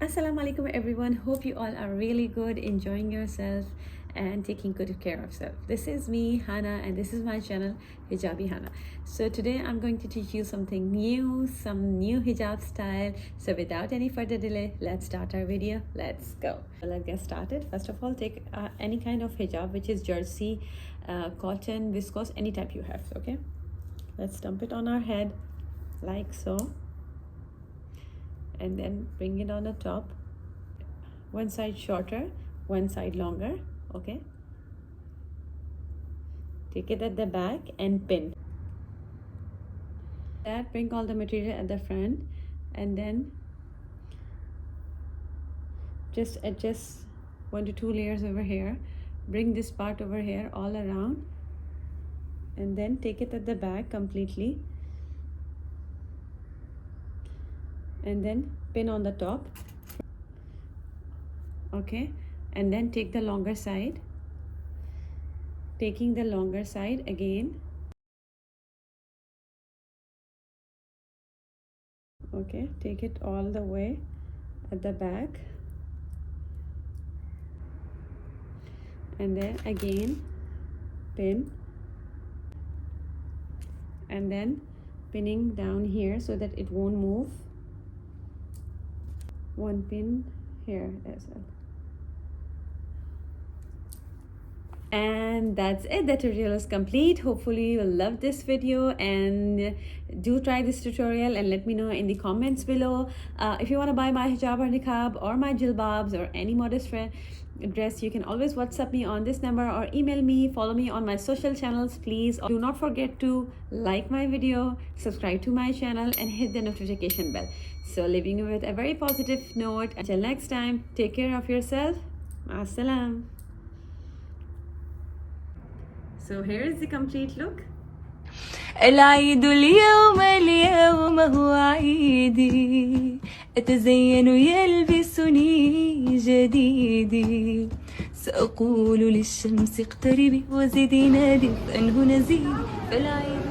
Assalamu alaikum everyone. Hope you all are really good, enjoying yourself and taking good care of self. This is me, Hana, and this is my channel, Hijabi Hana. So today I'm going to teach you something new, some new hijab style. So without any further delay, let's start our video. Let's go. Let's get started. First of all, take any kind of hijab, which is jersey, cotton, viscose, any type you have, okay? Let's dump it on our head like so. And then bring it on the top, one side shorter, one side longer, okay? Take it at the back and pin. That, bring all the material at the front and then just adjust 1 to 2 layers over here. Bring this part over here all around and then take it at the back completely. And then pin on the top, okay? And then take the longer side, taking the longer side again, okay? Take it all the way at the back and then again pin and then pinning down here so that it won't move. One pin here as well. And that's it. The tutorial is complete. Hopefully you will love this video and do try this tutorial and let me know in the comments below. If you want to buy my hijab or niqab or my jilbabs or any modest dress, you can always WhatsApp me on this number or email me. Follow me on my social channels, please. Do not forget to like my video, subscribe to my channel and hit the notification bell. So leaving you with a very positive note. Until next time, take care of yourself. Assalam. So here is the complete look. العيد اليوم هو عيدي أتزين يلبسني جديدي سأقول للشمس اقتربي وزدي نادي فأنه نزيد فالعيد